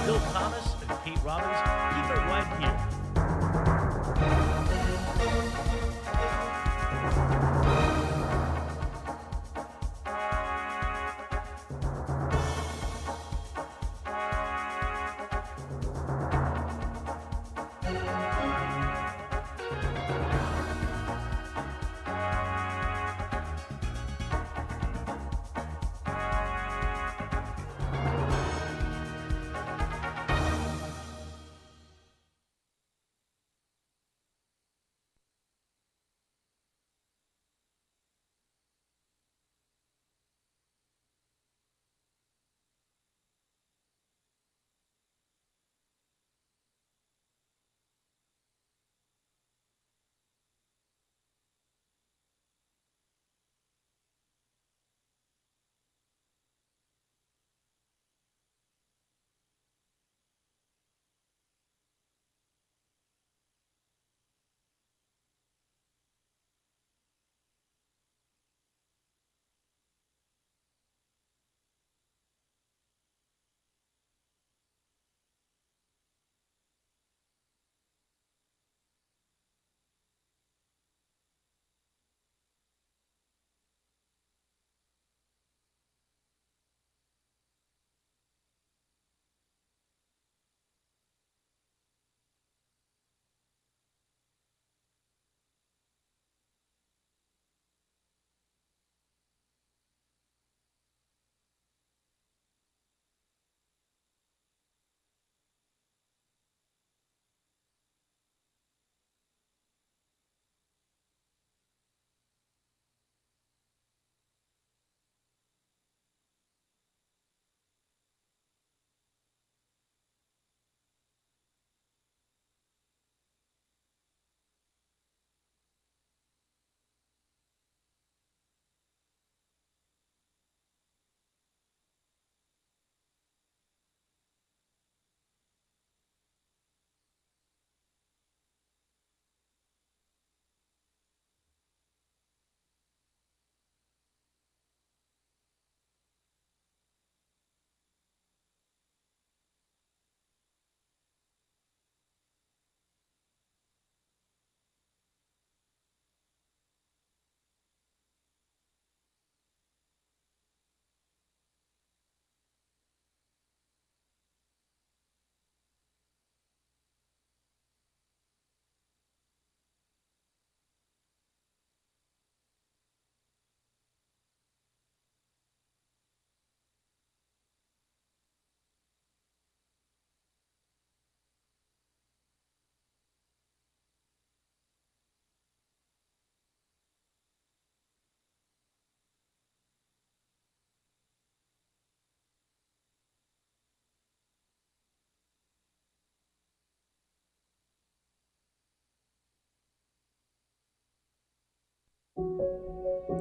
Bill Thomas and Pete Robbins. Keep it right here.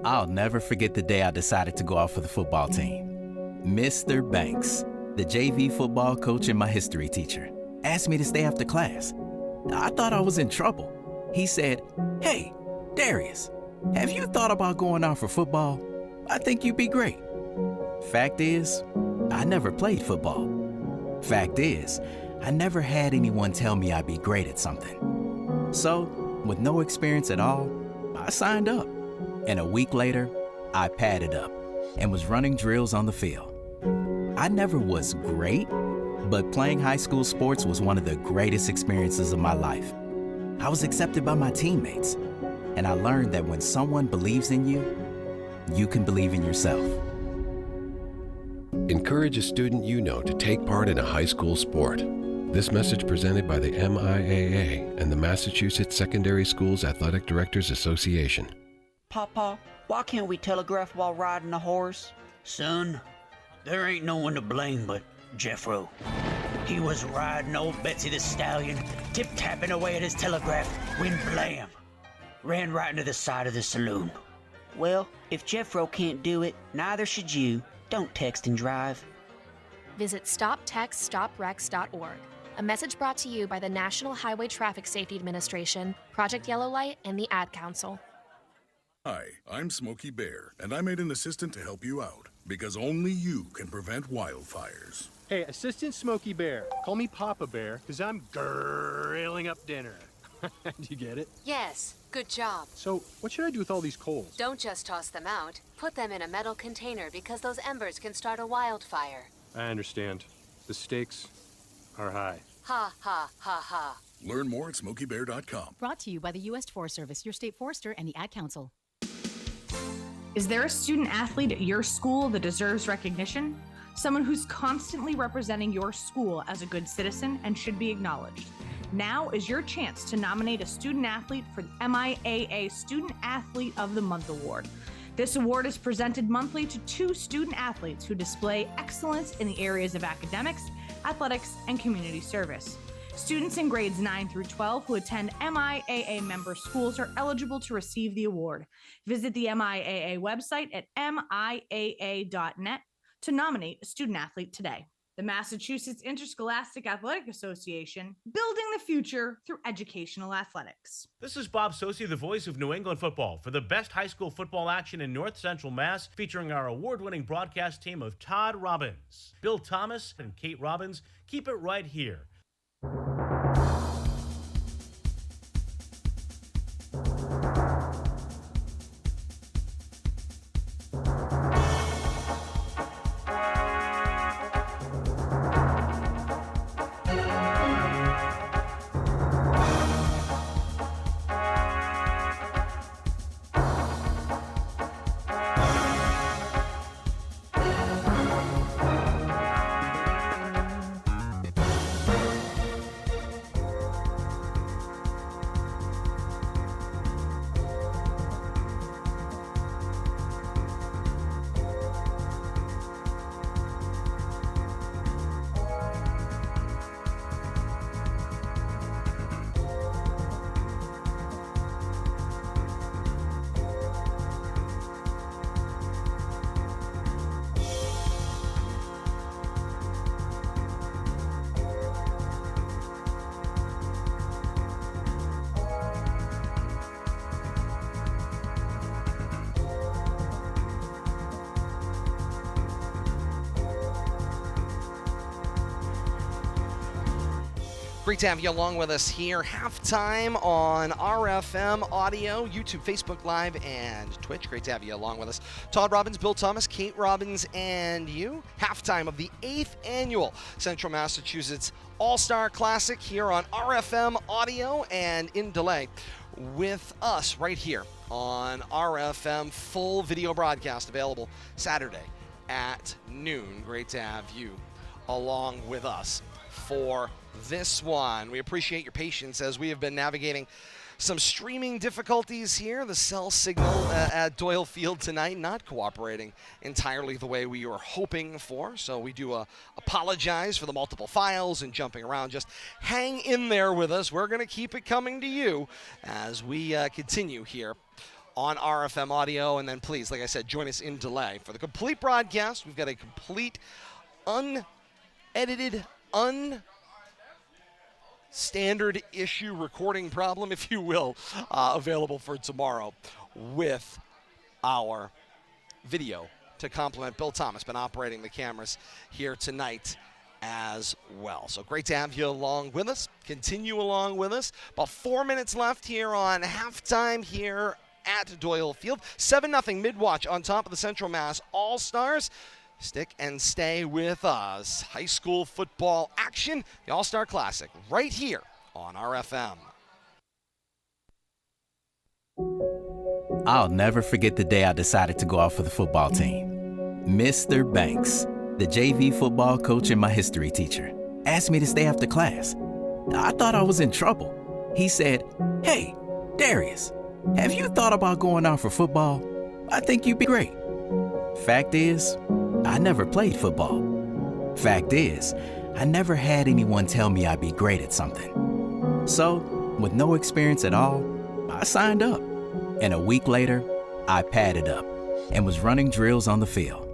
I'll never forget the day I decided to go out for the football team. Mr. Banks, the JV football coach and my history teacher, asked me to stay after class. I thought I was in trouble. He said, "Hey, Darius, have you thought about going out for football? I think you'd be great." Fact is, I never played football. Fact is, I never had anyone tell me I'd be great at something. So, with no experience at all, I signed up. And a week later, I padded up and was running drills on the field. I never was great, but playing high school sports was one of the greatest experiences of my life. I was accepted by my teammates, and I learned that when someone believes in you, you can believe in yourself. Encourage a student you know to take part in a high school sport. This message presented by the MIAA and the Massachusetts Secondary Schools Athletic Directors Association. Papa, why can't we telegraph while riding a horse? Son, there ain't no one to blame but Jeffro. He was riding old Betsy the Stallion, tip-tapping away at his telegraph, when blam! Ran right into the side of the saloon. Well, if Jeffro can't do it, neither should you. Don't text and drive. Visit StopTextStopWrecks.org. A message brought to you by the National Highway Traffic Safety Administration, Project Yellow Light, and the Ad Council. Hi, I'm Smokey Bear, and I made an assistant to help you out, because only you can prevent wildfires. Hey, Assistant Smokey Bear. Call me Papa Bear, because I'm grilling up dinner. Do you get it? Yes, good job. So, what should I do with all these coals? Don't just toss them out. Put them in a metal container because those embers can start a wildfire. I understand. The stakes are high. Ha, ha, ha, ha. Learn more at SmokeyBear.com. Brought to you by the U.S. Forest Service, your state forester, and the Ad Council. Is there a student athlete at your school that deserves recognition? Someone who's constantly representing your school as a good citizen and should be acknowledged. Now is your chance to nominate a student athlete for the MIAA Student Athlete of the Month Award. This award is presented monthly to 2 student athletes who display excellence in the areas of academics, athletics, and community service. Students in grades 9 through 12 who attend MIAA member schools are eligible to receive the award. Visit the MIAA website at miaa.net to nominate a student athlete today. The Massachusetts Interscholastic Athletic Association, building the future through educational athletics. This is Bob Sosi, the voice of New England football, for the best high school football action in North Central Mass, featuring our award-winning broadcast team of Todd Robbins, Bill Thomas, and Kate Robbins. Keep it right here. Great to have you along with us here. Halftime on RFM Audio, YouTube, Facebook Live, and Twitch. Great to have you along with us. Todd Robbins, Bill Thomas, Kate Robbins, and you. Halftime of the 8th annual Central Massachusetts All-Star Classic here on RFM Audio and in delay with us right here on RFM. Full video broadcast available Saturday at noon. Great to have you along with us for this one. We appreciate your patience as we have been navigating some streaming difficulties here. The cell signal at Doyle Field tonight not cooperating entirely the way we were hoping for, so we do apologize for the multiple files and jumping around. Just hang in there with us. We're going to keep it coming to you as we continue here on RFM Audio. And then please, like I said, join us in delay for the complete broadcast. We've got a complete unedited, standard issue recording problem, if you will, available for tomorrow with our video to complement Bill Thomas, been operating the cameras here tonight as well. So great to have you along with us. Continue along with us. About 4 minutes left here on halftime here at Doyle Field. 7-0 mid-watch on top of the Central Mass All-Stars. Stick and stay with us. High school football action, the All-Star Classic, right here on RFM. I'll never forget the day I decided to go out for the football team. Mr. Banks, the JV football coach and my history teacher, asked me to stay after class. I thought I was in trouble. He said, "Hey, Darius, have you thought about going out for football? I think you'd be great." Fact is, I never played football. Fact is, I never had anyone tell me I'd be great at something. So, with no experience at all, I signed up. And a week later, I padded up and was running drills on the field.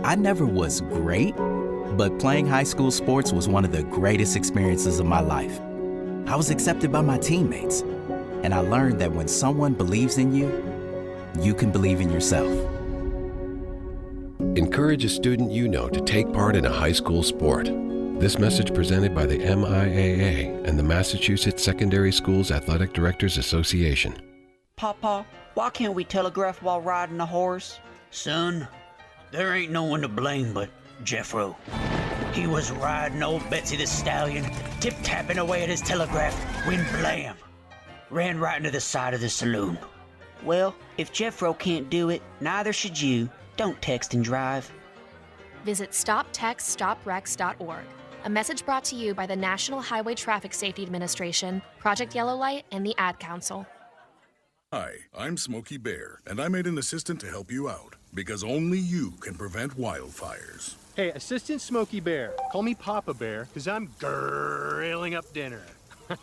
I never was great, but playing high school sports was one of the greatest experiences of my life. I was accepted by my teammates, and I learned that when someone believes in you, you can believe in yourself. Encourage a student you know to take part in a high school sport. This message presented by the MIAA and the Massachusetts Secondary Schools Athletic Directors Association. Papa, why can't we telegraph while riding a horse? Son, there ain't no one to blame but Jeffro. He was riding old Betsy the Stallion, tip-tapping away at his telegraph, when blam! Ran right into the side of the saloon. Well, if Jeffro can't do it, neither should you. Don't text and drive. Visit stoptextstoprex.org. A message brought to you by the National Highway Traffic Safety Administration, Project Yellow Light, and the Ad Council. Hi, I'm Smokey Bear, and I made an assistant to help you out, because only you can prevent wildfires. Hey, Assistant Smokey Bear, call me Papa Bear, because I'm grilling up dinner.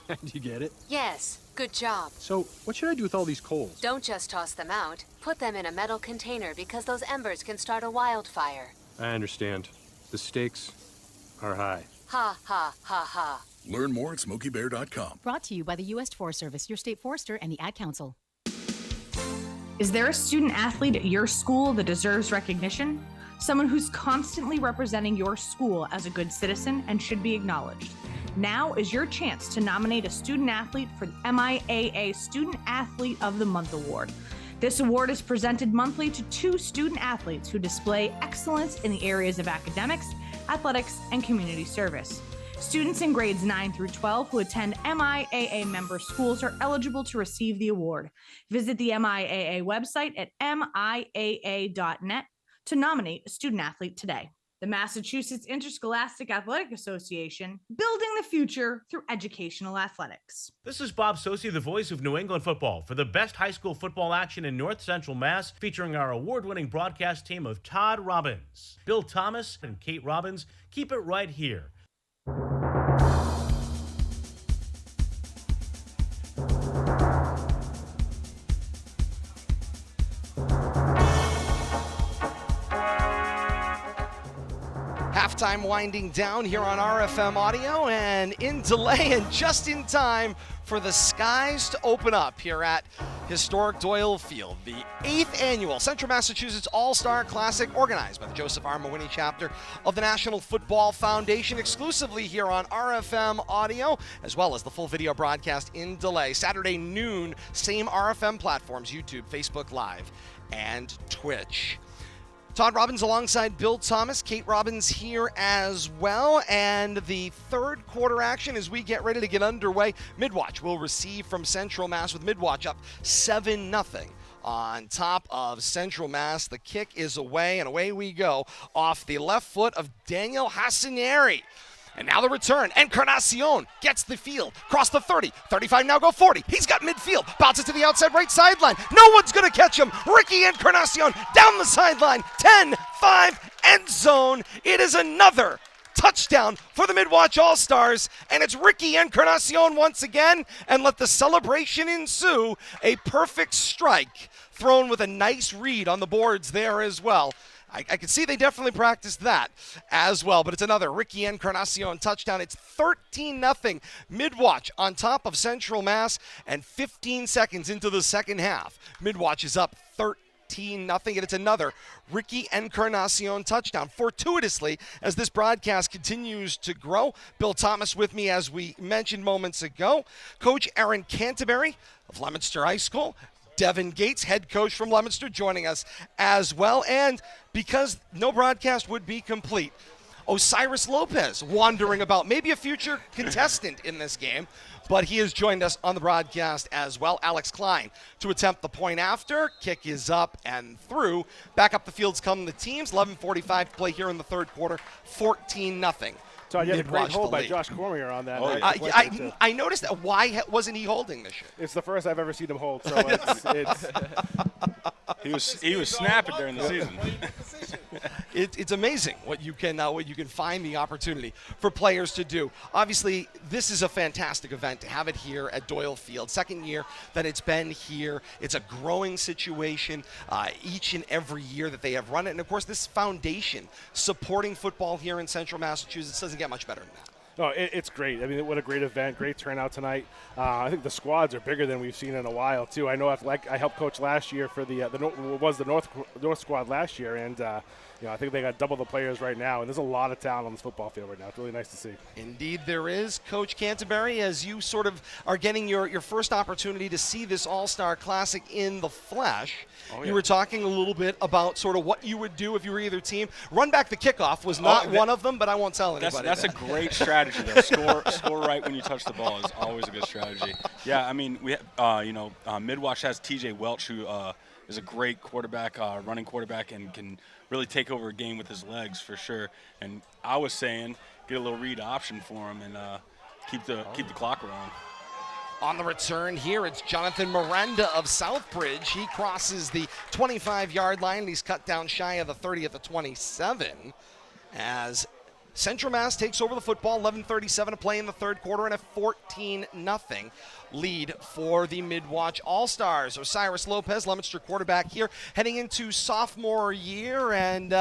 Do you get it? Yes, good job. So, what should I do with all these coals? Don't just toss them out. Put them in a metal container because those embers can start a wildfire. I understand. The stakes are high. Ha, ha, ha, ha. Learn more at smokeybear.com. Brought to you by the U.S. Forest Service, your state forester, and the Ad Council. Is there a student athlete at your school that deserves recognition? Someone who's constantly representing your school as a good citizen and should be acknowledged. Now is your chance to nominate a student athlete for the MIAA Student Athlete of the Month Award. This award is presented monthly to 2 student athletes who display excellence in the areas of academics, athletics, and community service. Students in grades 9 through 12 who attend MIAA member schools are eligible to receive the award. Visit the MIAA website at miaa.net to nominate a student athlete today. The Massachusetts Interscholastic Athletic Association, building the future through educational athletics. This is Bob Sosi, the voice of New England football, for the best high school football action in North Central Mass, featuring our award-winning broadcast team of Todd Robbins, Bill Thomas, and Kate Robbins. Keep it right here. Halftime winding down here on RFM Audio, and in delay and just in time for the skies to open up here at historic Doyle Field. The 8th annual Central Massachusetts All-Star Classic, organized by the Joseph R. Mawhinney chapter of the National Football Foundation, exclusively here on RFM Audio, as well as the full video broadcast in delay. Saturday noon, same RFM platforms, YouTube, Facebook Live, and Twitch. Todd Robbins alongside Bill Thomas, Kate Robbins here as well, and the third quarter action as we get ready to get underway. Midwatch will receive from Central Mass, with Midwatch up 7-0 on top of Central Mass. The kick is away, and away we go off the left foot of Daniel Hassaneri. And now the return. Encarnacion gets the field. Cross the 30. 35 now go 40. He's got midfield. Bounces to the outside right sideline. No one's going to catch him. Ricky Encarnacion down the sideline. 10-5 end zone. It is another touchdown for the Midwatch All-Stars. And it's Ricky Encarnacion once again. And let the celebration ensue. A perfect strike thrown with a nice read on the boards there as well. I can see they definitely practiced that as well, but it's another Ricky Encarnacion touchdown. It's 13-0 Midwatch on top of Central Mass, and 15 seconds into the second half. Midwatch is up 13-0, and it's another Ricky Encarnacion touchdown. Fortuitously, as this broadcast continues to grow, Bill Thomas with me, as we mentioned moments ago. Coach Aaron Canterbury of Leominster High School. Devin Gates, head coach from Leominster, joining us as well. And because no broadcast would be complete, Osiris Lopez wandering about, maybe a future contestant in this game, but he has joined us on the broadcast as well. Alex Klein to attempt the point after. Kick is up and through. Back up the fields come the teams. 11:45 to play here in the third quarter. 14-0. So you had a great hold by Josh Cormier on that. I noticed that. Why wasn't he holding this year? It's the first I've ever seen him hold. So he was snapping during the season. It's amazing what you can find the opportunity for players to do. Obviously, this is a fantastic event to have it here at Doyle Field. Second year that it's been here. It's a growing situation each and every year that they have run it. And of course, this foundation supporting football here in Central Massachusetts doesn't get much better than that. No, it's great. I mean, what a great event, great turnout tonight. I think the squads are bigger than we've seen in a while too. I know I helped coach last year for the North squad last year, and I think they got double the players right now, and there's a lot of talent on this football field right now. It's really nice to see. Indeed there is. Coach Canterbury, as you sort of are getting your first opportunity to see this All-Star Classic in the flesh, you were talking a little bit about sort of what you would do if you were either team. Run back the kickoff was not one of them, but I won't tell anybody. That's a great strategy, though. Score right when you touch the ball is always a good strategy. Yeah, I mean, we have, Midwash has TJ Welch, who is a great quarterback, running quarterback, and can really take over a game with his legs for sure. And I was saying, get a little read option for him and keep the clock rolling. On the return here, it's Jonathan Miranda of Southbridge. He crosses the 25-yard line, and he's cut down shy of the 30 at the 27 as Central Mass takes over the football, 11:37 to play in the third quarter, and a 14-0 lead for the Midwatch All-Stars. Osiris Lopez, Leominster quarterback here, heading into sophomore year, and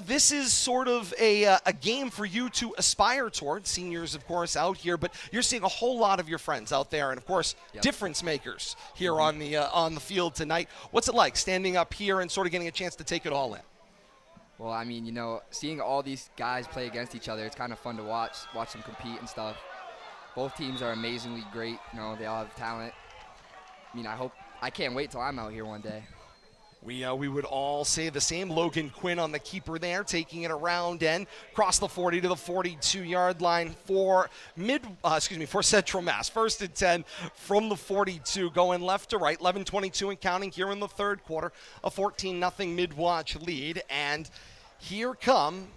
this is sort of a game for you to aspire towards. Seniors, of course, out here, but you're seeing a whole lot of your friends out there, and of course, difference makers here on the field tonight. What's it like standing up here and sort of getting a chance to take it all in? Well, I mean, seeing all these guys play against each other, it's kind of fun to watch them compete and stuff. Both teams are amazingly great. They all have talent. I mean, I can't wait till I'm out here one day. We would all say the same. Logan Quinn on the keeper there, taking it around and cross the 40 to the 42-yard line for for Central Mass. 1st and 10 from the 42, going left to right. 11:22 and counting here in the third quarter. A 14-0 Midwatch lead, and here come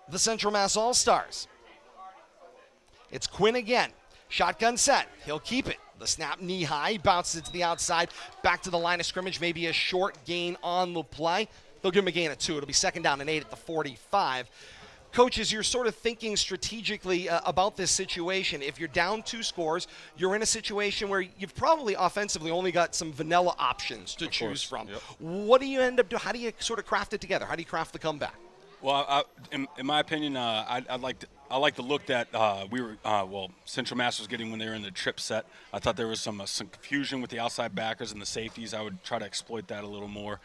the Central Mass All-Stars. It's Quinn again. Shotgun set. He'll keep it. The snap knee high, bounces it to the outside, back to the line of scrimmage, maybe a short gain on the play. They'll give him a gain of 2. It'll be 2nd down and 8 at the 45. Coaches, you're sort of thinking strategically about this situation. If you're down 2 scores, you're in a situation where you've probably offensively only got some vanilla options to choose from. Yep. What do you end up doing? How do you sort of craft it together? How do you craft the comeback? Well, in my opinion, I like the look that Central Mass was getting when they were in the trip set. I thought there was some confusion with the outside backers and the safeties. I would try to exploit that a little more,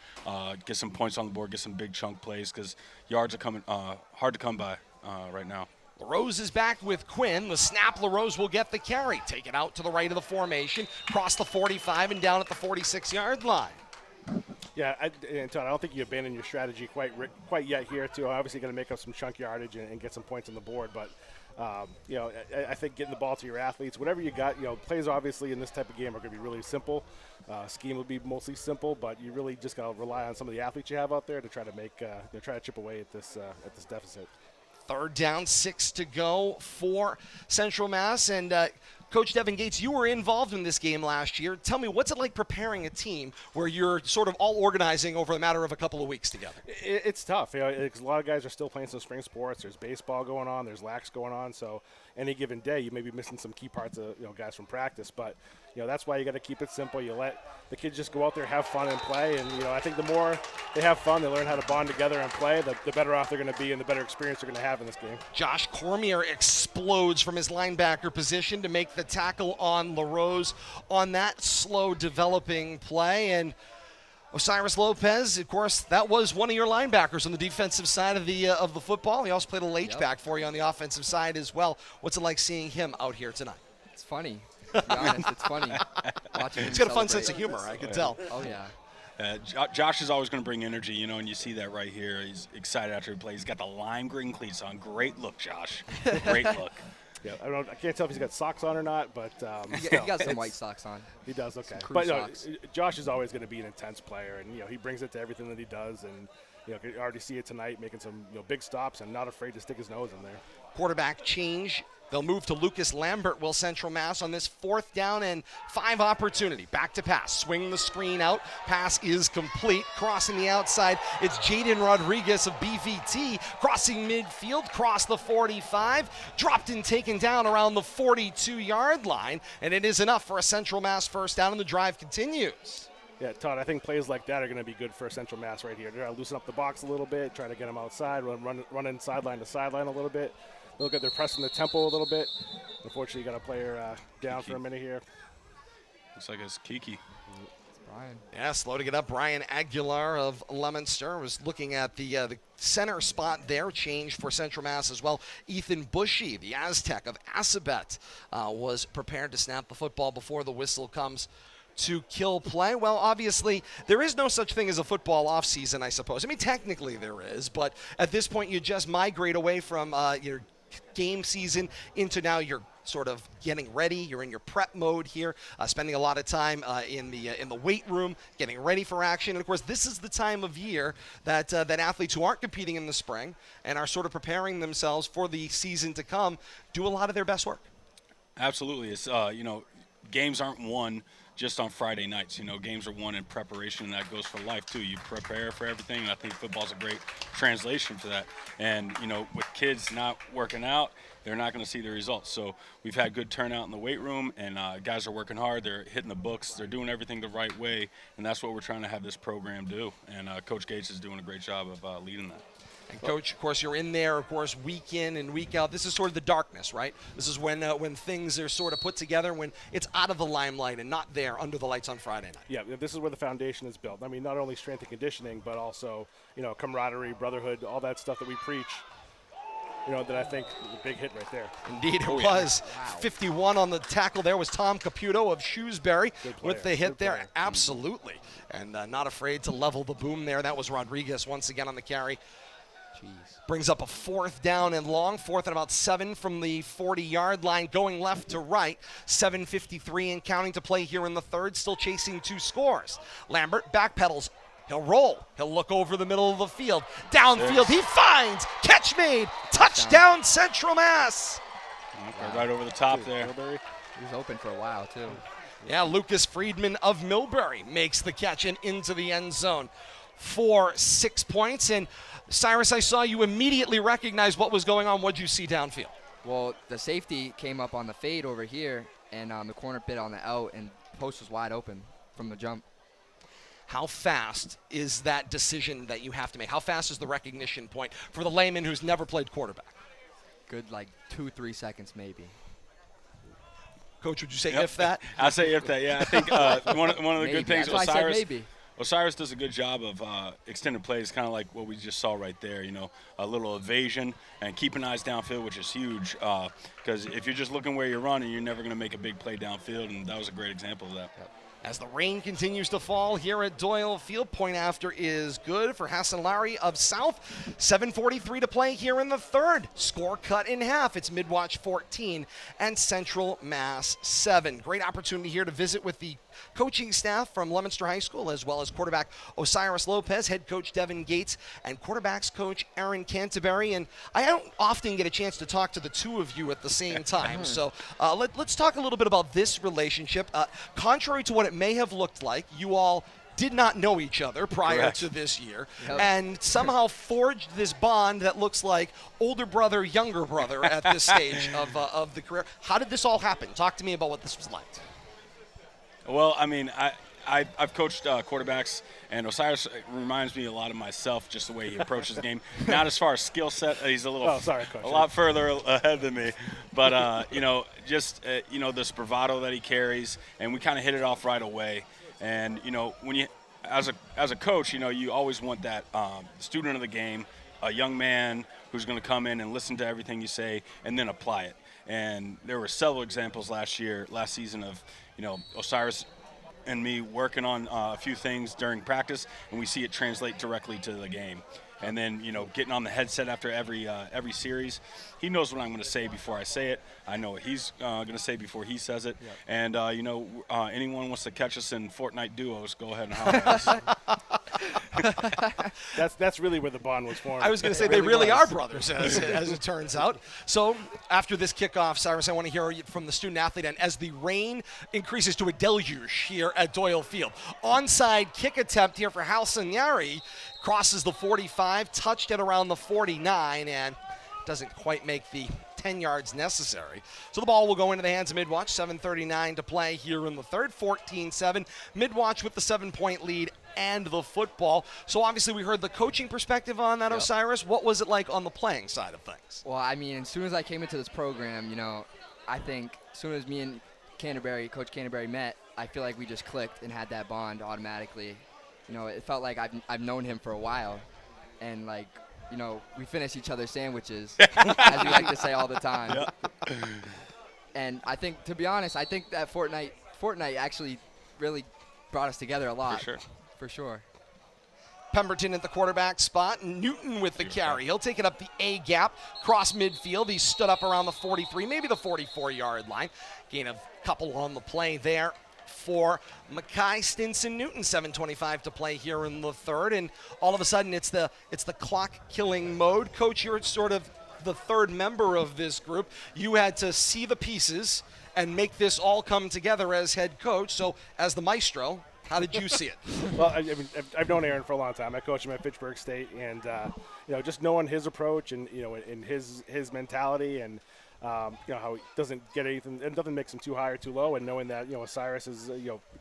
get some points on the board, get some big chunk plays, because yards are coming hard to come by right now. LaRose is back with Quinn. The snap, LaRose will get the carry. Take it out to the right of the formation, cross the 45 and down at the 46-yard line. Yeah, and Todd, I don't think you abandon your strategy quite yet here, too. Obviously, going to make up some chunk yardage and get some points on the board. But, I think getting the ball to your athletes, whatever you got, plays obviously in this type of game are going to be really simple. Scheme will be mostly simple, but you really just got to rely on some of the athletes you have out there to try to try to chip away at this deficit. 3rd down, 6 to go for Central Mass. And Coach Devin Gates, you were involved in this game last year. Tell me, what's it like preparing a team where you're sort of all organizing over a matter of a couple of weeks together? It's tough. Because a lot of guys are still playing some spring sports. There's baseball going on. There's lax going on. So any given day, you may be missing some key parts of guys from practice. But that's why you got to keep it simple. You let the kids just go out there, have fun, and play. And I think the more they have fun, they learn how to bond together and play, the better off they're going to be and the better experience they're going to have in this game. Josh Cormier explodes from his linebacker position to make the tackle on LaRose on that slow developing play. And Osiris Lopez, of course, that was one of your linebackers on the defensive side of the football. He also played a little H-back for you on the offensive side as well. What's it like seeing him out here tonight? It's funny. To be honest, it's funny. He's got a fun sense of humor, I can tell. Oh, yeah. Josh is always going to bring energy, and you see that right here. He's excited after he plays. He's got the lime green cleats on. Great look, Josh. Great look. Yeah, I can't tell if he's got socks on or not, but he got some white socks on. He does, okay. But Josh is always going to be an intense player, and he brings it to everything that he does, and you can already see it tonight, making some big stops and not afraid to stick his nose in there. Quarterback change. They'll move to Lucas Lambert, will Central Mass, on this 4th down and 5 opportunity. Back to pass. Swing the screen out. Pass is complete. Crossing the outside, it's Jaden Rodriguez of BVT. Crossing midfield, cross the 45. Dropped and taken down around the 42-yard line. And it is enough for a Central Mass 1st down, and the drive continues. Yeah, Todd, I think plays like that are going to be good for Central Mass right here. They're going to loosen up the box a little bit, try to get them outside, running sideline to sideline a little bit. Look at they're pressing the tempo a little bit. Unfortunately, you got a player down for a minute here. Looks like it's Kiki. Brian. Yeah, slow to get up. Brian Aguilar of Leominster was looking at the center spot there, change for Central Mass as well. Ethan Bushy, the Aztec of Assabet, was prepared to snap the football before the whistle comes to kill play. Well, obviously, there is no such thing as a football offseason, I suppose. I mean, technically there is, but at this point you just migrate away from your game season into now you're sort of getting ready. You're in your prep mode here, spending a lot of time in the weight room, getting ready for action. And of course, this is the time of year that that athletes who aren't competing in the spring and are sort of preparing themselves for the season to come do a lot of their best work. Absolutely. It's games aren't won just on Friday nights. Games are won in preparation, and that goes for life too. You prepare for everything, and I think football's a great translation for that. And with kids not working out, they're not going to see the results. So we've had good turnout in the weight room, and guys are working hard. They're hitting the books. They're doing everything the right way, and that's what we're trying to have this program do. And Coach Gates is doing a great job of leading that. And Coach, of course, you're in there, of course, week in and week out. This is sort of the darkness, right? This is when things are sort of put together, when it's out of the limelight and not there under the lights on Friday night. Yeah, this is where the foundation is built. I mean, not only strength and conditioning, but also, camaraderie, brotherhood, all that stuff that we preach. That I think is a big hit right there. Indeed, it was. Wow. 51 on the tackle there was Tom Caputo of Shrewsbury with the hit there. Absolutely. And not afraid to level the boom there. That was Rodriguez once again on the carry. Jeez. Brings up a 4th down and long, 4th and about 7 from the 40-yard line, going left to right. 7:53 and counting to play here in the third, still chasing 2 scores. Lambert backpedals. He'll roll. He'll look over the middle of the field. Downfield, he finds. Catch made. Touchdown, Central Mass. Okay, right over the top there. He was open for a while, too. Yeah, Lucas Friedman of Millbury makes the catch and into the end zone for 6 points. And Cyrus, I saw you immediately recognize what was going on. What did you see downfield? Well, the safety came up on the fade over here, and the corner bit on the out, and post was wide open from the jump. How fast is that decision that you have to make? How fast is the recognition point for the layman who's never played quarterback? Good, 2-3 seconds maybe. Coach, would you say if that? I say if that, yeah. I think one of the good things, That's why I said maybe. Osiris does a good job of extended plays, kind of like what we just saw right there, a little evasion and keeping eyes downfield, which is huge because if you're just looking where you're running, you're never going to make a big play downfield, and that was a great example of that. Yep. As the rain continues to fall here at Doyle Field, point after is good for Hassan Lowry of South. 7:43 to play here in the third. Score cut in half. It's Midwatch 14 and Central Mass 7. Great opportunity here to visit with the coaching staff from Leominster High School, as well as quarterback Osiris Lopez, head coach Devin Gates, and quarterbacks coach Aaron Canterbury. And I don't often get a chance to talk to the two of you at the same time. So let's talk a little bit about this relationship. Contrary to what it may have looked like, you all did not know each other prior to this year, and somehow forged this bond that looks like older brother, younger brother at this stage of the career. How did this all happen? Talk to me about what this was like. Well, I mean, I've coached quarterbacks, and Osiris reminds me a lot of myself, just the way he approaches the game. Not as far as skill set, he's a little, a lot further ahead than me. But this bravado that he carries, and we kind of hit it off right away. And when you, as a coach, you always want that student of the game, a young man who's going to come in and listen to everything you say and then apply it. And there were several examples last season of Osiris and me working on a few things during practice, and we see it translate directly to the game. And then, getting on the headset after every series, he knows what I'm going to say before I say it. I know what he's going to say before he says it. Yep. And, anyone wants to catch us in Fortnite duos, go ahead and holler at us. That's really where the bond was formed. I was going to say they really are brothers, as it turns out. So after this kickoff, Cyrus, I want to hear from the student athlete. And as the rain increases to a deluge here at Doyle Field, onside kick attempt here for Halson Yari. Crosses the 45, touched at around the 49, and doesn't quite make the 10 yards necessary. So the ball will go into the hands of Midwatch. 7:39 to play here in the third. 14-7. Midwatch with the 7-point lead and the football. So obviously we heard the coaching perspective on that, Osiris. What was it like on the playing side of things? Well, I mean, as soon as I came into this program, I think as soon as me and Coach Canterbury met, I feel like we just clicked and had that bond automatically. You know, it felt like I've known him for a while, and like, you know, we finish each other's sandwiches, as we like to say all the time. Yep. And I think, to be honest, I think that Fortnite actually really brought us together a lot. For sure. Pemberton at the quarterback spot. Newton with the carry. He'll take it up the A gap, cross midfield. He stood up around the 43, maybe the 44-yard line. Gain a couple on the play there for Mackay Stinson Newton. 7:25 to play here in the third, and all of a sudden it's the clock-killing mode. Coach, you're sort of the third member of this group. You had to see the pieces and make this all come together as head coach. So, as the maestro, how did you see it? Well, I mean, I've known Aaron for a long time. I coached him at Fitchburg State, and you know, just knowing his approach and and his mentality, and how he doesn't get anything, and nothing makes him too high or too low, and knowing that Cyrus is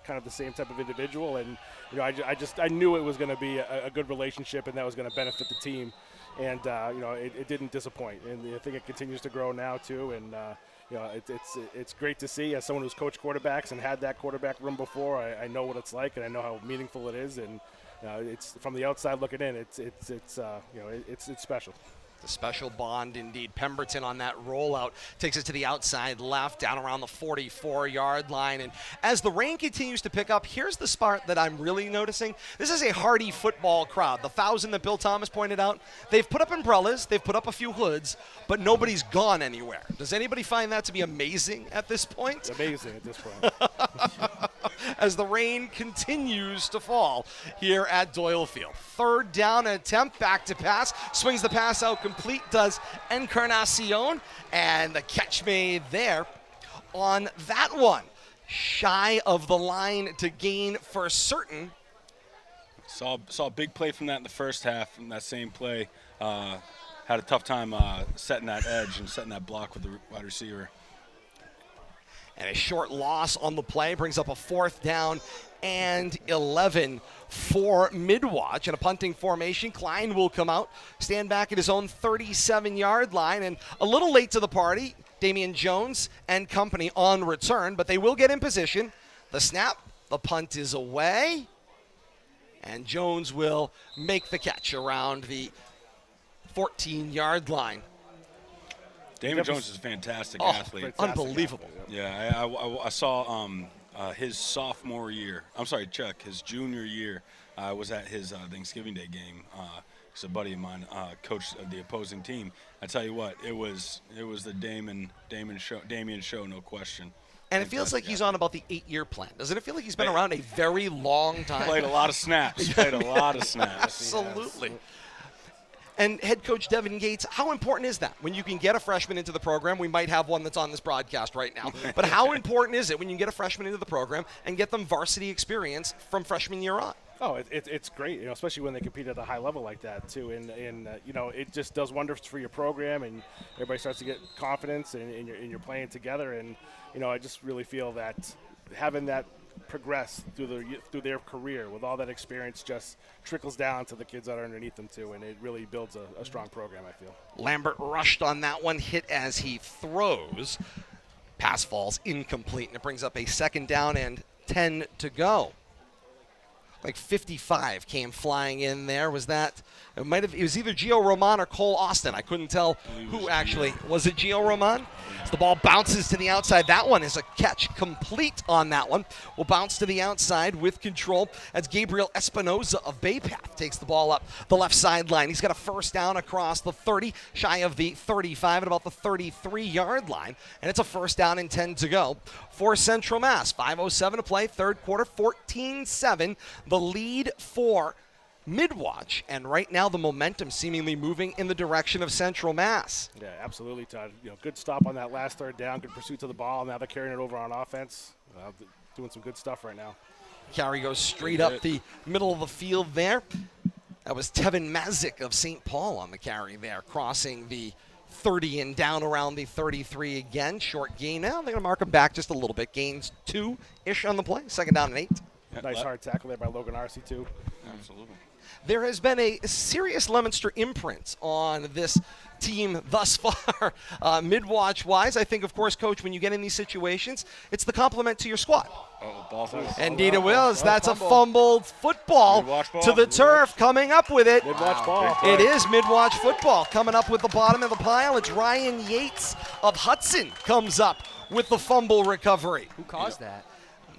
kind of the same type of individual, and I knew it was going to be a good relationship, and that was going to benefit the team, and it didn't disappoint, and I think it continues to grow now too, and. It's great to see. As someone who's coached quarterbacks and had that quarterback room before, I know what it's like, and I know how meaningful it is. And it's from the outside looking in, it's special. The special bond indeed. Pemberton on that rollout takes it to the outside left, down around the 44-yard line. And as the rain continues to pick up, here's the part that I'm really noticing. This is a hardy football crowd. The 1,000 that Bill Thomas pointed out, they've put up umbrellas, they've put up a few hoods, but nobody's gone anywhere. Does anybody find that to be amazing at this point? Amazing at this point. As the rain continues to fall here at Doyle Field. Third down attempt, back to pass, swings the pass out complete, does Encarnacion, and the catch made there on that one. Shy of the line to gain for certain. Saw a big play from that in the first half, from that same play. Had a tough time setting that edge and setting that block with the wide receiver. And a short loss on the play brings up a 4th down and 11 for Midwatch. In a punting formation, Klein will come out, stand back at his own 37-yard line, and a little late to the party, Damian Jones and company on return, but they will get in position. The snap, the punt is away, and Jones will make the catch around the 14-yard line. Damian Jones is a fantastic athlete. Unbelievable. Yeah, I saw his sophomore year. I'm sorry, Chuck, his junior year. I was at his Thanksgiving Day game. He's a buddy of mine, coached the opposing team. I tell you what, it was the Damian show, no question. And it feels like he's on about the 8-year plan. Doesn't it feel like he's been around a very long time? Played a lot of snaps. Absolutely. And head coach Devin Gates, how important is that? When you can get a freshman into the program, we might have one that's on this broadcast right now, but how important is it when you get a freshman into the program and get them varsity experience from freshman year on? Oh, it's great, especially when they compete at a high level like that too, and it just does wonders for your program, and everybody starts to get confidence, and you're playing together, and I just really feel that having that progress through their career with all that experience just trickles down to the kids that are underneath them too, and it really builds a strong program, I feel. Lambert rushed on that one, hit as he throws. Pass falls incomplete, and it brings up a 2nd down and 10 to go. Like 55 came flying in there. Was that? It was either Gio Roman or Cole Austin. I couldn't tell who actually. Was it Gio Roman? As the ball bounces to the outside. That one is a catch complete on that one. Will bounce to the outside with control as Gabriel Espinoza of Bay Path takes the ball up the left sideline. He's got a 1st down across the 30, shy of the 35 at about the 33-yard line. And it's a 1st down and 10 to go for Central Mass. 5:07 to play, 3rd quarter, 14-7. The lead for Midwatch, and right now the momentum seemingly moving in the direction of Central Mass. Yeah, absolutely, Todd. Good stop on that last 3rd down, good pursuit to the ball. Now they're carrying it over on offense. Doing some good stuff right now. Carry goes straight up the middle of the field there. That was Tevin Mazik of St. Paul on the carry there, crossing the 30 and down around the 33 again. Short gain now. They're going to mark him back just a little bit. Gains 2-ish on the play. 2nd down and 8. Nice hard tackle there by Logan Arcee too. Absolutely. There has been a serious Leominster imprint on this team thus far, mid-watch-wise. I think, of course, Coach, when you get in these situations, it's the compliment to your squad. Indeed it was. That's a fumbled football to the turf. Coming up with it. Mid-watch ball. It is mid-watch football. Coming up with the bottom of the pile. It's Ryan Yates of Hudson comes up with the fumble recovery. Who caused that?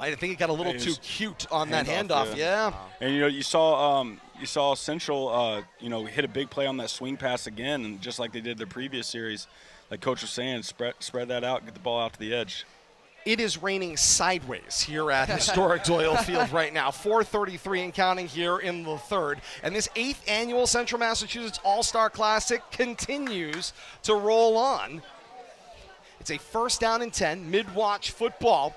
I think it got a little too cute on that handoff. Yeah. And you saw Central hit a big play on that swing pass again, and just like they did the previous series, like Coach was saying, spread that out, get the ball out to the edge. It is raining sideways here at historic Doyle Field right now. 4:33 and counting here in the third. And this 8th annual Central Massachusetts All-Star Classic continues to roll on. It's a 1st down and 10, mid-watch football.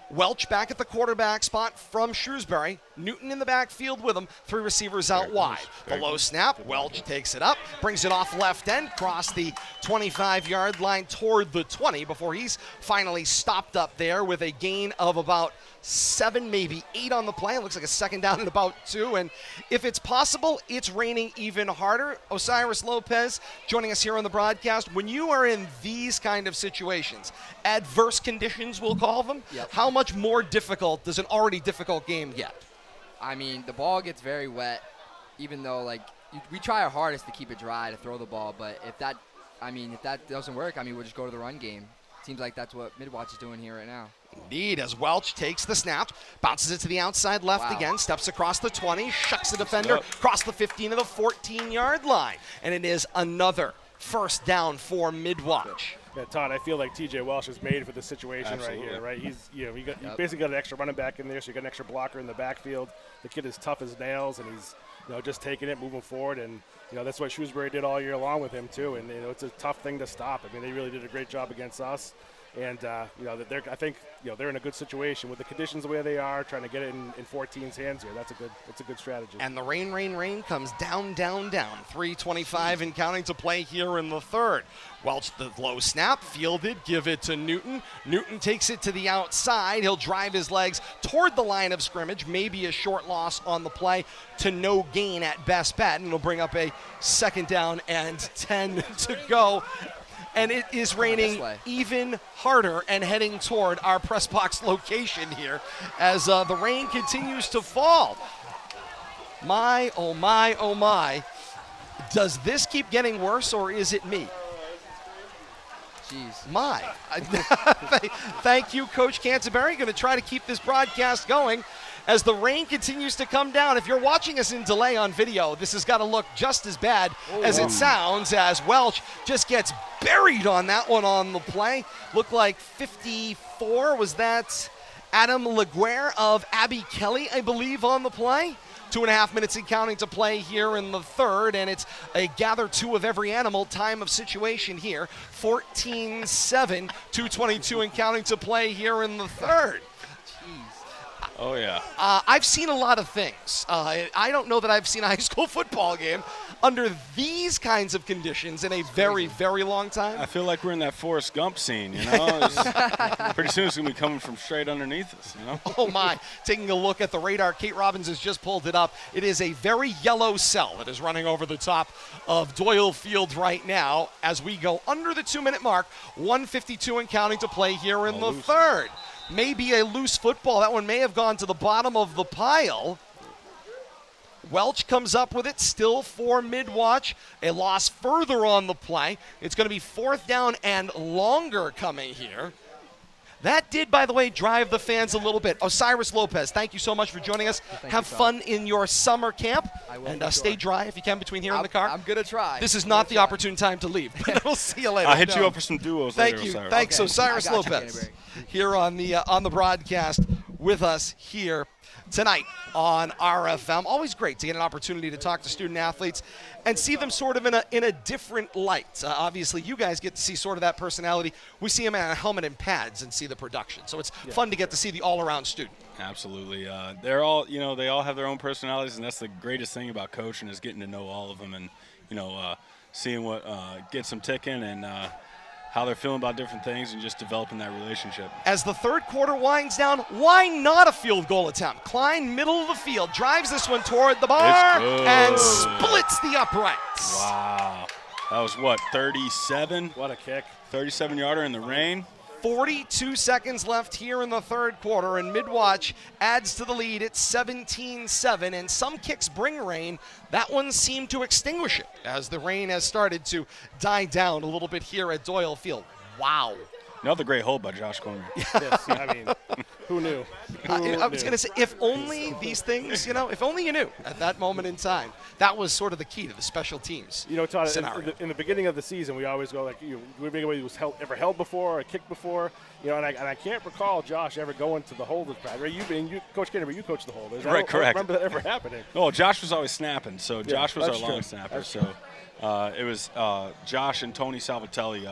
Welch back at the quarterback spot from Shrewsbury. Newton in the backfield with him. 3 receivers out wide. The low snap. Welch takes it up, brings it off left end, across the 25-yard line toward the 20 before he's finally stopped up there with a gain of about 7, maybe 8 on the play. It looks like a 2nd down and about 2. And if it's possible, it's raining even harder. Osiris Lopez joining us here on the broadcast. When you are in these kind of situations, adverse conditions we'll call them, how much more difficult does an already difficult game get? I mean, the ball gets very wet, even though, we try our hardest to keep it dry, to throw the ball. But if that doesn't work, we'll just go to the run game. Seems like that's what Midwatch is doing here right now. Indeed, as Welch takes the snap, bounces it to the outside left again, steps across the 20, shucks the defender, across the 15 to the 14-yard line. And it is another 1st down for Midwatch. Yeah, Todd, I feel like TJ Welsh is made for this situation right here, right? He's, you basically got an extra running back in there, so you got an extra blocker in the backfield. The kid is tough as nails, and he's, just taking it, moving forward, and that's what Shrewsbury did all year long with him too. And it's a tough thing to stop. They really did a great job against us. And I think they're in a good situation with the conditions the way they are, trying to get it in 14's hands here. That's a good strategy. And the rain comes down. 3:25 and counting to play here in the third. Welch, the low snap, fielded, give it to Newton. Newton takes it to the outside. He'll drive his legs toward the line of scrimmage. Maybe a short loss on the play to no gain at best bet, and it'll bring up a 2nd down and 10 to go. And it is raining even harder and heading toward our press box location here as the rain continues to fall. My, oh my, oh my. Does this keep getting worse, or is it me? Jeez. My. Thank you, Coach Canterbury. Going to try to keep this broadcast going as the rain continues to come down. If you're watching us in delay on video, this has got to look just as bad as it sounds, as Welch just gets buried on that one on the play. Looked like 54. Was that Adam Laguerre of Abbey Kelly, I believe, on the play? 2.5 minutes and counting to play here in the third, and it's a gather 2 of every animal time of situation here. 14-7, 2:22 and counting to play here in the third. Oh, yeah. I've seen a lot of things. I don't know that I've seen a high school football game under these kinds of conditions in a very, very long time. I feel like we're in that Forrest Gump scene, Pretty soon it's going to be coming from straight underneath us, Oh, my. Taking a look at the radar, Kate Robbins has just pulled it up. It is a very yellow cell that is running over the top of Doyle Field right now as we go under the 2-minute mark. 1:52 and counting to play here in the third. Maybe a loose football. That one may have gone to the bottom of the pile. Welch comes up with it, still for Midwatch. A loss further on the play. It's going to be 4th down and longer coming here. That did, by the way, drive the fans a little bit. Osiris Lopez, thank you so much for joining us. Have fun in your summer camp. And stay dry if you can between here and the car. I'm going to try. This is not the opportune time to leave. We'll see you later. I'll hit you up for some duos later, Thank you. Osiris. Thanks, Osiris Lopez. Here on the broadcast with us here tonight on RFM. Always great to get an opportunity to talk to student athletes and see them sort of in a different light. Obviously, you guys get to see sort of that personality. We see them in a helmet and pads and see the production. So it's fun to get to see the all-around student. Absolutely. They're all, they all have their own personalities, and that's the greatest thing about coaching is getting to know all of them and, seeing what gets them ticking and how they're feeling about different things and just developing that relationship. As the third quarter winds down, why not a field goal attempt? Klein, middle of the field, drives this one toward the bar and splits the uprights. Wow. That was what, 37? What a kick. 37-yarder in the rain. 42 seconds left here in the third quarter, and Midwatch adds to the lead at 17-7, and some kicks bring rain. That one seemed to extinguish it as the rain has started to die down a little bit here at Doyle Field. Wow. Another great hold by Josh Cormier. Yes, I mean, who knew? I was going to say, if only these things, if only you knew at that moment in time. That was sort of the key to the special teams Todd, scenario. in the beginning of the season, we always go like, would anybody was ever held before or kicked before? And I can't recall Josh ever going to the holders practice. You, Coach Kennedy, you coached the holders. Right, correct. I don't remember that ever happening. No, Josh was always snapping, so Josh was our that's long true. snapper. That's So it was Josh and Tony Salvatelli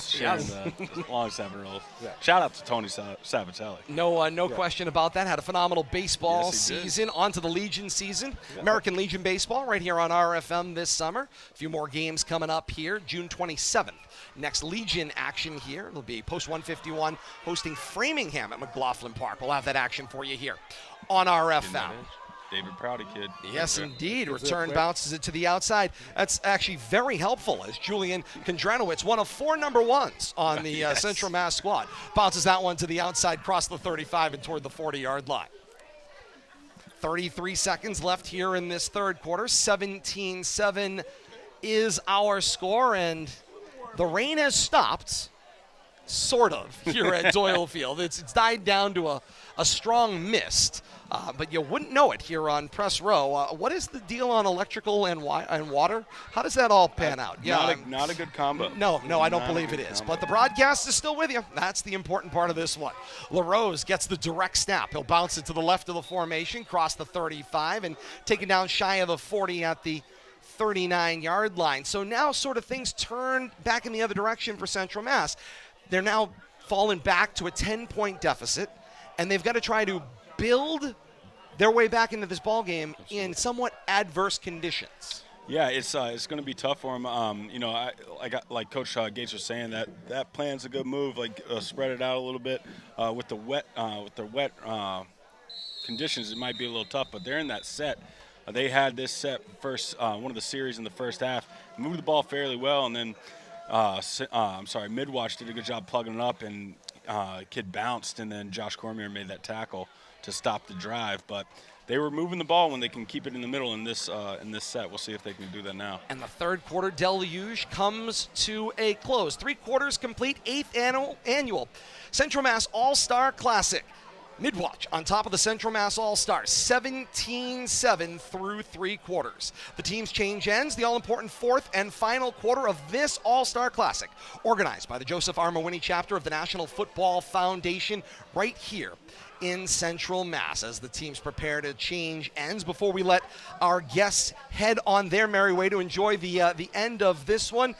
sharing the long snapper role. Yeah. Shout out to Tony Salvatelli. No question about that. Had a phenomenal baseball Yes, he did. season. On to the Legion season. Yeah. American Legion baseball right here on RFM this summer. A few more games coming up here. June 27th. Next Legion action here. It'll be Post 151 hosting Framingham at McLaughlin Park. We'll have that action for you here on RFM. David Prouty kid. Yes, indeed. Return bounces it to the outside. That's actually very helpful as Julian Kondranowicz, one of 4 number ones on the Central Mass squad, bounces that one to the outside, cross the 35 and toward the 40-yard line. 33 seconds left here in this third quarter. 17-7 is our score, and the rain has stopped, sort of, here at Doyle Field. It's died down to a strong mist. But you wouldn't know it here on Press Row. What is the deal on electrical and water? How does that all pan out? Not a good combo. No, I don't believe it is. But the broadcast is still with you. That's the important part of this one. LaRose gets the direct snap. He'll bounce it to the left of the formation, cross the 35, and take it down shy of the 40 at the 39-yard line. So now sort of things turn back in the other direction for Central Mass. They're now fallen back to a 10-point deficit, and they've got to try to build their way back into this ball game in somewhat adverse conditions. Yeah, it's going to be tough for them. Like Coach Gates was saying, that plan's a good move. Spread it out a little bit with the wet conditions. It might be a little tough, but they're in that set. They had this set first, one of the series in the first half, moved the ball fairly well, and then Midwatch did a good job plugging it up, and kid bounced, and then Josh Cormier made that tackle to stop the drive. But they were moving the ball when they can keep it in the middle in this set. We'll see if they can do that now. And the third quarter deluge comes to a close. 3 quarters complete, 8th annual Central Mass All-Star Classic. Midwatch on top of the Central Mass All-Stars, 17-7 through 3 quarters. The teams change ends, the all-important 4th and final quarter of this All-Star Classic, organized by the Joseph R. Mawhinney chapter of the National Football Foundation right here in Central Mass as the teams prepare to change ends before we let our guests head on their merry way to enjoy the end of this one.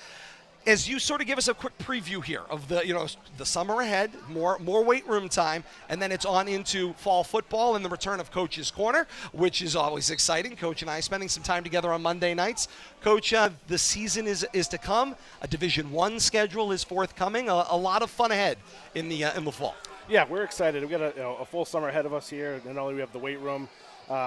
As you sort of give us a quick preview here of the summer ahead, more weight room time, and then it's on into fall football and the return of Coach's Corner, which is always exciting. Coach and I spending some time together on Monday nights. Coach, the season is to come. A Division I schedule is forthcoming. A lot of fun ahead in the fall. Yeah, we're excited. We've got a full summer ahead of us here. Not only do we have the weight room,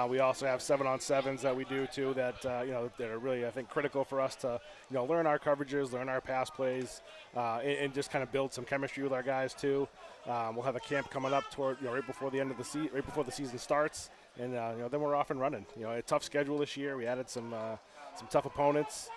we also have 7-on-7s that we do too that that are really, I think, critical for us to learn our coverages, learn our pass plays, and just kind of build some chemistry with our guys too. We'll have a camp coming up toward right before the end of the right before the season starts, and then we're off and running. A tough schedule this year. We added some tough opponents.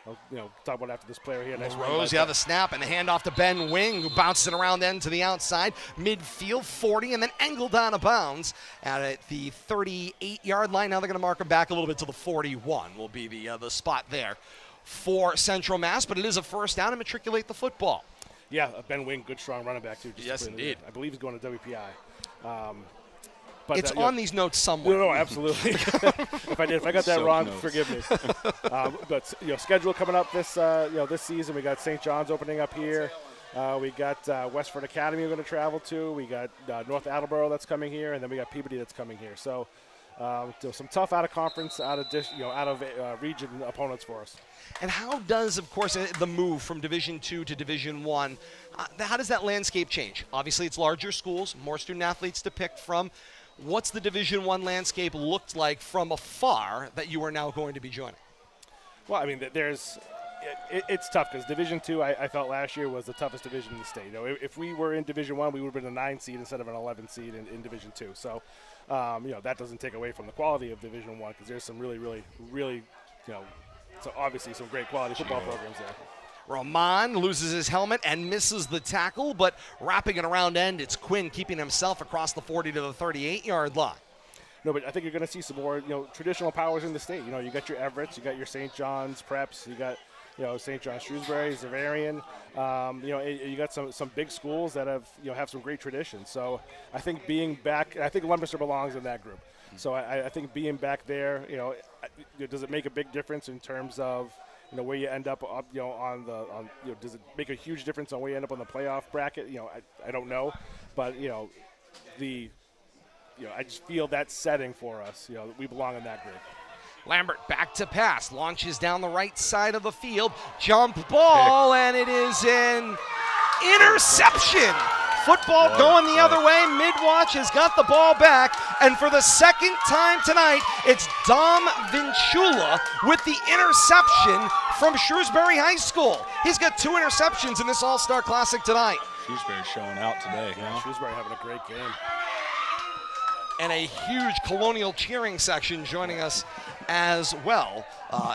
I'll talk about after this player here. Rose, the snap and the handoff to Ben Wing, who bounces it around then to the outside, midfield 40, and then angled out of bounds at the 38-yard line. Now they're going to mark him back a little bit to the 41 will be the spot there for Central Mass, but it is a first down and matriculate the football. Yeah, Ben Wing, good strong running back too. Yes, indeed. I believe he's going to WPI. But it's on these notes somewhere. No, absolutely. If I got that wrong, forgive me. But schedule coming up this season, we got St. John's opening up here. We got Westford Academy we're going to travel to. We got North Attleboro that's coming here, and then we got Peabody that's coming here. So some tough out of conference, out of region opponents for us. And how does, of course, the move from Division II to Division I, how does that landscape change? Obviously, it's larger schools, more student athletes to pick from. What's the Division I landscape looked like from afar that you are now going to be joining? Well, I mean, there's it's tough because Division II, I felt last year was the toughest division in the state. If we were in Division I, we would have been a 9 seed instead of an 11 seed in Division II. So, that doesn't take away from the quality of Division I because there's some really, so obviously some great quality football programs there. Roman loses his helmet and misses the tackle, but wrapping it around end, it's Quinn keeping himself across the 40 to the 38-yard line. No, but I think you're going to see some more, traditional powers in the state. You got your Everetts, you got your St. John's Preps, you got, St. John's Shrewsbury, Xaverian. You got some big schools that have some great traditions. So I think being back, I think Leominster belongs in that group. So I think being back there, does it make a big difference in terms of where you end up, does it make a huge difference on where you end up on the playoff bracket? I don't know, but I just feel that setting for us. We belong in that group. Lambert back to pass, launches down the right side of the field, jump ball, and it is an interception. Football going the other way. Midwatch has got the ball back, and for the second time tonight, it's Dom Vincula with the interception from Shrewsbury High School. He's got 2 interceptions in this All-Star Classic tonight. Shrewsbury's showing out today. Shrewsbury having a great game. And a huge Colonial cheering section joining us as well,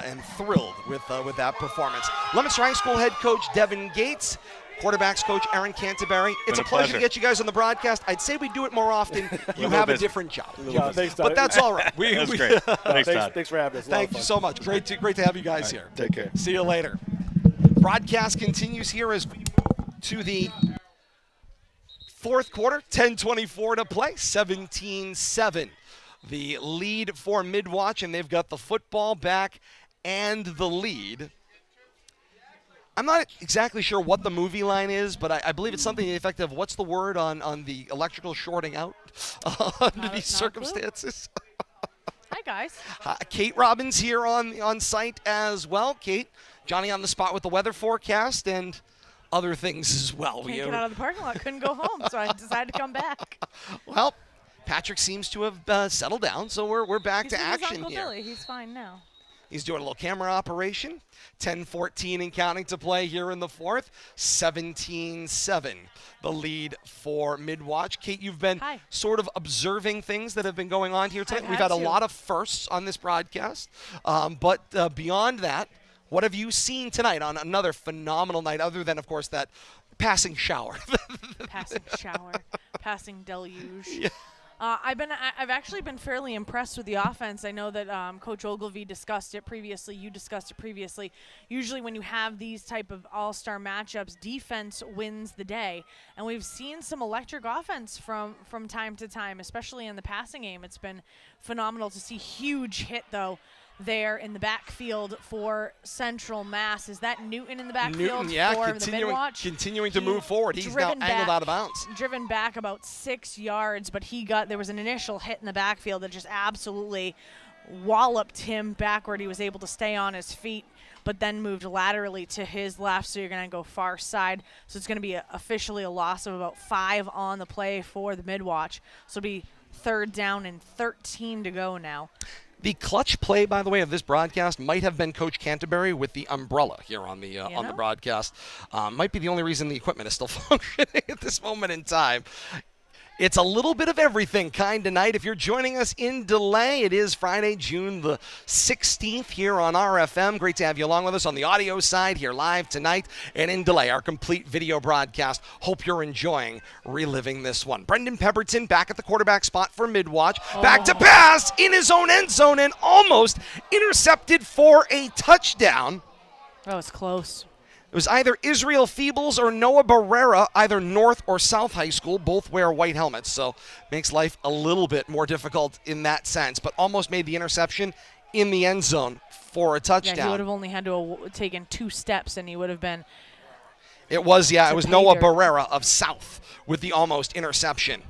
and thrilled with that performance. Leominster High School head coach Devin Gates, quarterbacks coach Aaron Canterbury. It's a pleasure to get you guys on the broadcast. I'd say we do it more often. You have a different job. Thanks, but that's all right. That's great. Thanks, Todd. Thanks for having us. Thank you so much. Great to have you guys here. Take care. See you later. Broadcast continues here as we move to the fourth quarter, 10:24 to play, 17-7. The lead for Midwatch, and they've got the football back and the lead. I'm not exactly sure what the movie line is, but I believe it's something to the effect of, what's the word on the electrical shorting out under these circumstances? Hi, guys. Kate Robbins here on site as well. Kate, Johnny on the spot with the weather forecast and other things as well. Can't get out of the parking lot, couldn't go home, so I decided to come back. Well, Patrick seems to have settled down, so we're back to action Uncle here. Billy. He's fine now. He's doing a little camera operation. 10-14 and counting to play here in the fourth. 17-7, the lead for Midwatch. Kate, you've been sort of observing things that have been going on here tonight. We've had a lot of firsts on this broadcast, but beyond that, what have you seen tonight on another phenomenal night, other than, of course, that passing shower? Passing deluge. Yeah. I've actually been fairly impressed with the offense. I know that Coach Ogilvie discussed it previously. You discussed it previously. Usually when you have these type of all-star matchups, defense wins the day. And we've seen some electric offense from time to time, especially in the passing game. It's been phenomenal to see. Huge hit, though, there in the backfield for Central Mass. Is that Newton in the backfield for the Midwatch? Continuing to move forward. He's now angled out of bounds. Driven back about 6 yards, but there was an initial hit in the backfield that just absolutely walloped him backward. He was able to stay on his feet, but then moved laterally to his left, so you're going to go far side. So it's going to be officially a loss of about 5 on the play for the Midwatch. So it'll be 3rd down and 13 to go now. The clutch play, by the way, of this broadcast might have been Coach Canterbury with the umbrella here on the broadcast. Might be the only reason the equipment is still functioning at this moment in time. It's a little bit of everything kind of night. If you're joining us in delay, it is Friday, June the 16th here on RFM. Great to have you along with us on the audio side here live tonight, and in delay, our complete video broadcast. Hope you're enjoying reliving this one. Brendan Pemberton back at the quarterback spot for Midwatch. Back to pass in his own end zone and almost intercepted for a touchdown. That was close. It was either Israel Feebles or Noah Barrera, either North or South High School. Both wear white helmets, so makes life a little bit more difficult in that sense, but almost made the interception in the end zone for a touchdown. Yeah, he would have only had to have taken 2 steps, and he would have been. It was Noah Barrera of South with the almost interception.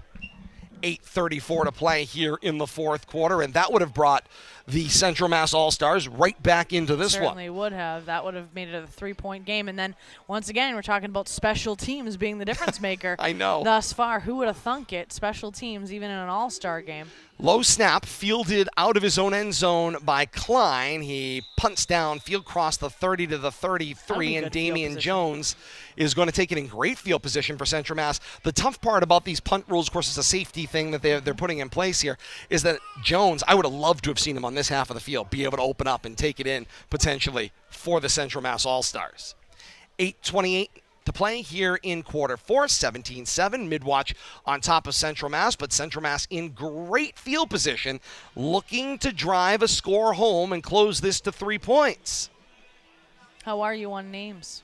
8:34 to play here in the fourth quarter, and that would have brought the Central Mass All-Stars right back into this Certainly would have. That would have made it a 3-point game. And then, once again, we're talking about special teams being the difference maker. I know. Thus far, who would have thunk it? Special teams, even in an all-star game. Low snap, fielded out of his own end zone by Klein. He punts down, field cross the 30 to the 33, and Damian Jones is going to take it in great field position for Central Mass. The tough part about these punt rules, of course, it's a safety thing that they're putting in place here, is that Jones, I would have loved to have seen him on this half of the field, be able to open up and take it in potentially for the Central Mass All-Stars. 8:28 to play here in quarter four, 17-7, mid-watch on top of Central Mass, but Central Mass in great field position, looking to drive a score home and close this to 3 points. How are you on names?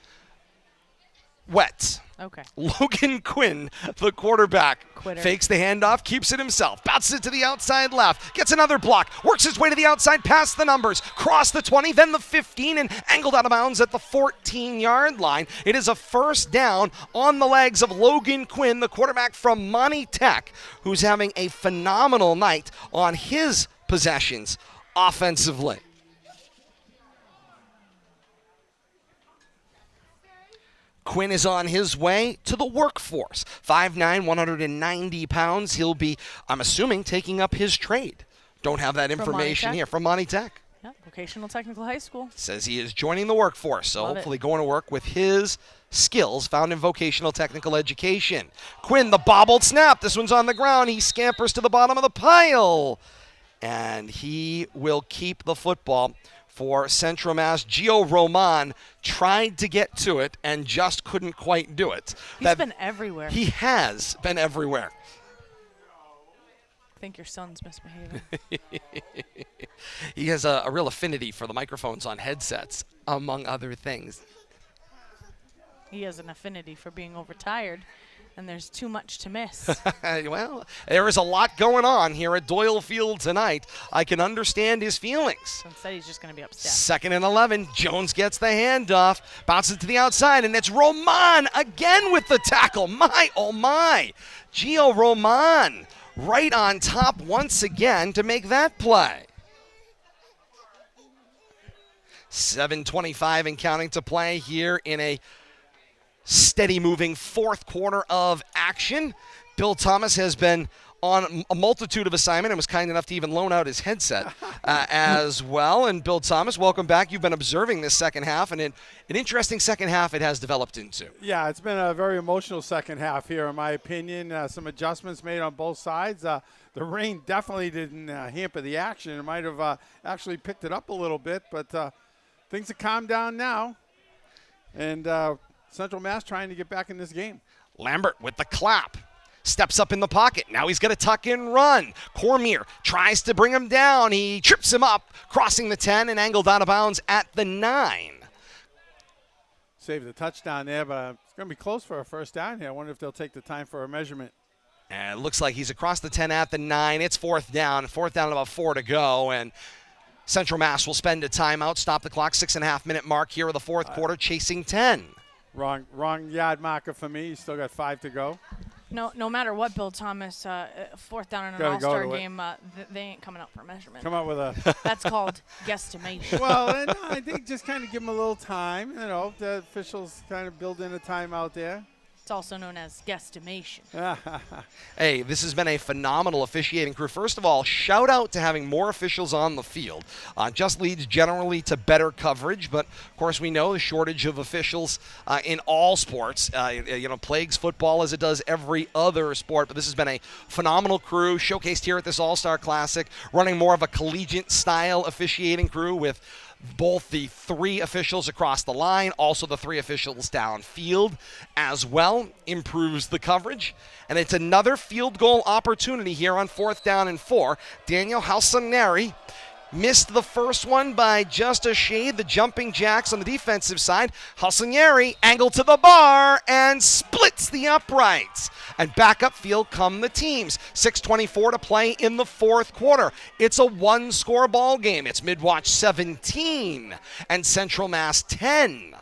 Wet. Okay. Logan Quinn, the quarterback, fakes the handoff, keeps it himself, bounces it to the outside left, gets another block, works his way to the outside, past the numbers, cross the 20, then the 15, and angled out of bounds at the 14-yard line. It is a first down on the legs of Logan Quinn, the quarterback from Monty Tech, who's having a phenomenal night on his possessions offensively. Quinn is on his way to the workforce. 5'9", 190 pounds. He'll be, I'm assuming, taking up his trade. Don't have that information here from Monty Tech. Yeah, Vocational Technical High School. Says he is joining the workforce, so hopefully going to work with his skills found in vocational technical education. Quinn, the bobbled snap. This one's on the ground. He scampers to the bottom of the pile. And he will keep the football for Central Mass. Gio Roman tried to get to it and just couldn't quite do it. He's been everywhere. He has been everywhere. I think your son's misbehaving. He has a real affinity for the microphones on headsets, among other things. He has an affinity for being overtired, and there's too much to miss. Well, there is a lot going on here at Doyle Field tonight. I can understand his feelings. So instead, he's just going to be upset. 2nd and 11. Jones gets the handoff, bounces to the outside, and it's Roman again with the tackle. My, oh my. Gio Roman right on top once again to make that play. 7:25 and counting to play here in a steady moving fourth quarter of action. Bill Thomas has been on a multitude of assignment and was kind enough to even loan out his headset as well. And Bill Thomas, welcome back. You've been observing this second half, and an interesting second half it has developed into. Yeah, it's been a very emotional second half here, in my opinion. Some adjustments made on both sides. The rain definitely didn't hamper the action. It might have actually picked it up a little bit, but things have calmed down now. And Central Mass trying to get back in this game. Lambert with the clap. Steps up in the pocket. Now he's going to tuck and run. Cormier tries to bring him down. He trips him up, crossing the 10 and angled out of bounds at the 9. Saved the touchdown there, but it's going to be close for a first down here. I wonder if they'll take the time for a measurement. And it looks like he's across the 10 at the 9. It's fourth down. Fourth down, about 4 to go. And Central Mass will spend a timeout, stop the clock, 6.5-minute mark here of the fourth quarter, chasing 10. Wrong yard marker for me. You still got 5 to go. No matter what, Bill Thomas, fourth down in an all-star game, they ain't coming up for measurement. Come up with a. That's called guesstimation. Well, no, I think just kind of give them a little time. You know, the officials kind of build in a timeout there. It's also known as guesstimation. Hey, this has been a phenomenal officiating crew. First of all, shout out to having more officials on the field. Just leads generally to better coverage, but of course we know the shortage of officials in all sports, plagues football as it does every other sport. But this has been a phenomenal crew showcased here at this All-Star Classic, running more of a collegiate style officiating crew with both the 3 officials across the line, also the 3 officials downfield as well, improves the coverage. And it's another field goal opportunity here on 4th down and 4. Daniel Halsaneri missed the first one by just a shade. The jumping jacks on the defensive side. Halsaneri angled to the bar and splits the uprights. And back upfield come the teams. 6:24 to play in the fourth quarter. It's a 1-score ball game. It's Midwatch 17 and Central Mass 10.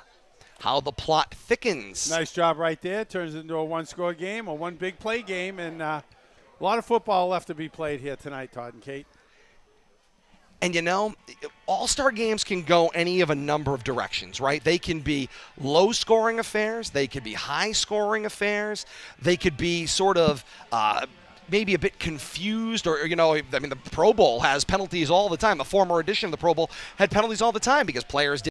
How the plot thickens. Nice job right there. Turns into a 1-score game, a 1 big play game, and a lot of football left to be played here tonight, Todd and Kate. And, all-star games can go any of a number of directions, right? They can be low-scoring affairs. They could be high-scoring affairs. They could be sort of maybe a bit confused or, the Pro Bowl has penalties all the time. The former edition of the Pro Bowl had penalties all the time because players did